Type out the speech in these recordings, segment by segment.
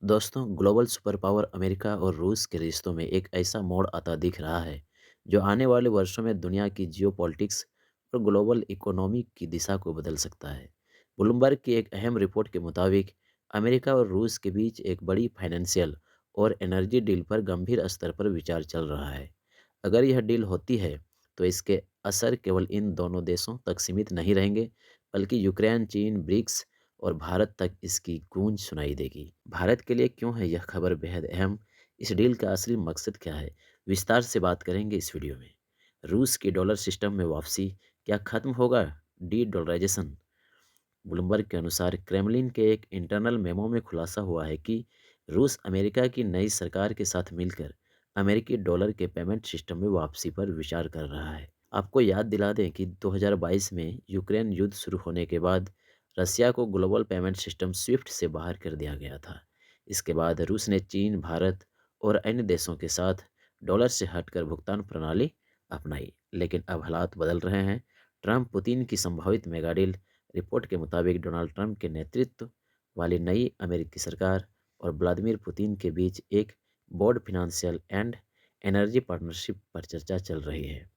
दोस्तों, global super power America और रूस के रिश्तों में एक ऐसा मोड़ आता दिख रहा है जो आने वाले वर्षों में दुनिया की जियोपॉलिटिक्स और ग्लोबल इकोनॉमी की दिशा को बदल सकता है। ब्लूमबर्ग की एक अहम रिपोर्ट के मुताबिक अमेरिका और रूस के बीच एक बड़ी फाइनेंशियल और एनर्जी डील पर गंभीर स्तर पर विचार चल रहा है। अगर यह डील होती है तो इसके असर केवल इन दोनों देशों तक सीमित नहीं रहेंगे, बल्कि यूक्रेन, चीन, ब्रिक्स और भारत तक इसकी गूंज सुनाई देगी। भारत के लिए क्यों है यह खबर बेहद अहम? इस डील का असली मकसद क्या है? विस्तार से बात करेंगे इस वीडियो में। रूस की डॉलर सिस्टम में वापसी, क्या खत्म होगा डी डॉलराइजेशन? ब्लूमबर्ग के अनुसार क्रेमलिन के एक इंटरनल मेमो में खुलासा हुआ है कि रूस अमेरिका की नई सरकार के साथ मिलकर अमेरिकी डॉलर के पेमेंट सिस्टम में वापसी पर विचार कर रहा है। आपको याद दिला दें कि 2022 में यूक्रेन युद्ध शुरू होने के बाद रसिया को ग्लोबल पेमेंट सिस्टम स्विफ्ट से बाहर कर दिया गया था। इसके बाद रूस ने चीन, भारत और अन्य देशों के साथ डॉलर से हटकर भुगतान प्रणाली अपनाई, लेकिन अब हालात बदल रहे हैं। ट्रंप पुतिन की संभावित मेगा डील। रिपोर्ट के मुताबिक डोनाल्ड ट्रंप के नेतृत्व वाली नई अमेरिकी सरकार और व्लादिमीर पुतिन के बीच एक board financial and energy partnership पर चर्चा चल रही है।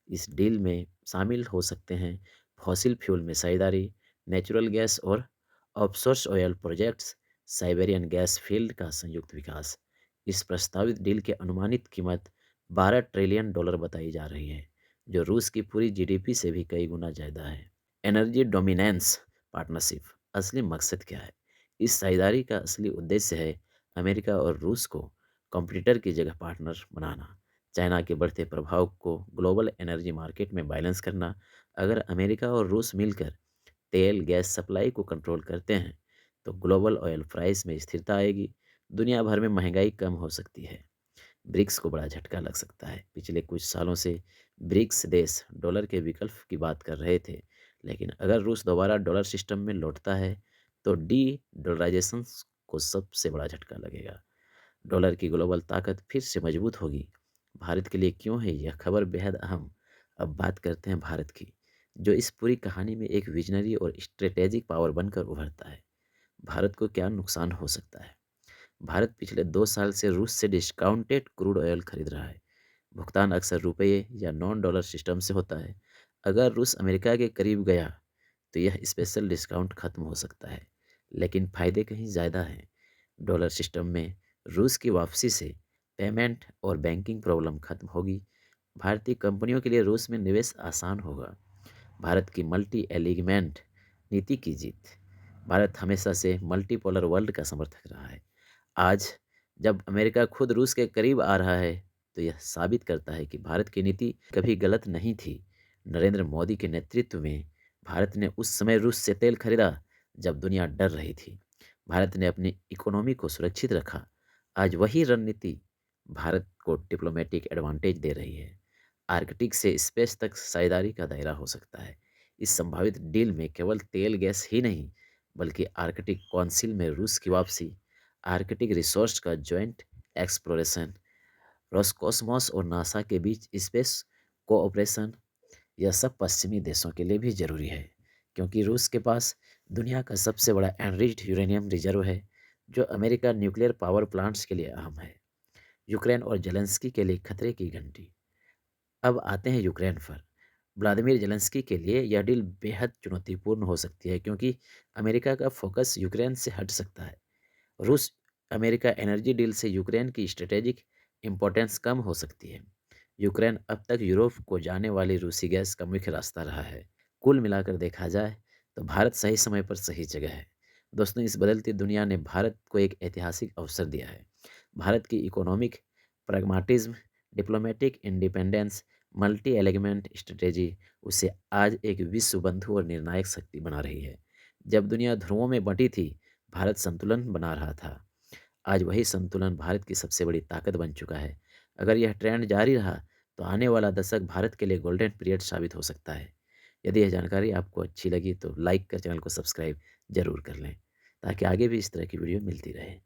इस डील में शामिल हो सकते हैं फॉसिल फ्यूल में साझेदारी, नेचुरल गैस और offshore oil projects, Siberian gas field का संयुक्त विकास। इस प्रस्तावित डील की अनुमानित कीमत 12 ट्रिलियन डॉलर बताई जा रही है, जो रूस की पूरी जीडीपी से भी कई गुना ज़्यादा है। एनर्जी डोमिनेंस पार्टनरशिप, असली मकसद क्या है? इस साझेदारी का असली उद्देश्य है अमेरिका और रूस को कॉम्पिटिटर की जगह पार्टनर बनाना। चाइना के बढ़ते प्रभाव को ग्लोबल एनर्जी मार्केट में बैलेंस करना। अगर अमेरिका और रूस मिलकर तेल गैस सप्लाई को कंट्रोल करते हैं तो ग्लोबल ऑयल प्राइस में स्थिरता आएगी, दुनिया भर में महंगाई कम हो सकती है। ब्रिक्स को बड़ा झटका लग सकता है। पिछले कुछ सालों से ब्रिक्स देश डॉलर के विकल्प की बात कर रहे थे, लेकिन अगर रूस दोबारा डॉलर सिस्टम में लौटता है तो डी डॉलराइजेशन को सबसे बड़ा झटका लगेगा। डॉलर की ग्लोबल ताकत फिर से मजबूत होगी। भारत के लिए क्यों है यह खबर बेहद अहम? अब बात करते हैं भारत की, जो इस पूरी कहानी में एक विजनरी और स्ट्रेटेजिक पावर बनकर उभरता है। भारत को क्या नुकसान हो सकता है? भारत पिछले 2 साल से रूस से डिस्काउंटेड क्रूड ऑयल खरीद रहा है। भुगतान अक्सर रुपये या नॉन डॉलर सिस्टम से होता है। अगर रूस अमेरिका के करीब गया तो यह स्पेशल डिस्काउंट खत्म हो सकता है, लेकिन फ़ायदे कहीं ज़्यादा हैं। डॉलर सिस्टम में रूस की वापसी से पेमेंट और बैंकिंग प्रॉब्लम खत्म होगी। भारतीय कंपनियों के लिए रूस में निवेश आसान होगा। भारत की मल्टी एलिगमेंट नीति की जीत। भारत हमेशा से मल्टीपोलर वर्ल्ड का समर्थक रहा है। आज जब अमेरिका खुद रूस के करीब आ रहा है तो यह साबित करता है कि भारत की नीति कभी गलत नहीं थी। नरेंद्र मोदी के नेतृत्व में भारत ने उस समय रूस से तेल खरीदा जब दुनिया डर रही थी। भारत ने अपनी इकोनॉमी को सुरक्षित रखा। आज वही रणनीति भारत को डिप्लोमेटिक एडवांटेज दे रही है। आर्कटिक से स्पेस तक साझेदारी का दायरा हो सकता है। इस संभावित डील में केवल तेल गैस ही नहीं, बल्कि आर्कटिक काउंसिल में रूस की वापसी, आर्कटिक रिसोर्स का जॉइंट एक्सप्लोरेशन, रोसकॉस्मोस और नासा के बीच स्पेस कोऑपरेशन, यह सब पश्चिमी देशों के लिए भी जरूरी है, क्योंकि रूस के पास दुनिया का सबसे बड़ा एनरिच्ड यूरेनियम रिजर्व है, जो अमेरिका न्यूक्लियर पावर प्लांट्स के लिए अहम है। यूक्रेन और जेलेंस्की के लिए खतरे की घंटी। अब आते हैं यूक्रेन पर। व्लादिमीर जेलेंस्की के लिए यह डील बेहद चुनौतीपूर्ण हो सकती है, क्योंकि अमेरिका का फोकस यूक्रेन से हट सकता है। रूस अमेरिका एनर्जी डील से यूक्रेन की स्ट्रेटेजिक इंपॉर्टेंस कम हो सकती है। यूक्रेन अब तक यूरोप को जाने वाली रूसी गैस का मुख्य रास्ता रहा है। कुल मिलाकर देखा जाए तो भारत सही समय पर सही जगह है। दोस्तों, इस बदलती दुनिया ने भारत को एक ऐतिहासिक अवसर दिया है। भारत की economic pragmatism, diplomatic independence, multi alignment strategy उसे आज एक विश्व बंधु और निर्णायक शक्ति बना रही है। जब दुनिया ध्रुवों में बंटी थी, भारत संतुलन बना रहा था। आज वही संतुलन भारत की सबसे बड़ी ताकत बन चुका है। अगर यह ट्रेंड जारी रहा तो आने वाला दशक भारत के लिए गोल्डन पीरियड साबित हो सकता है। यदि यह जानकारी आपको अच्छी लगी तो लाइक कर चैनल को सब्सक्राइब जरूर कर लें, ताकि आगे भी इस तरह की वीडियो मिलती रहे।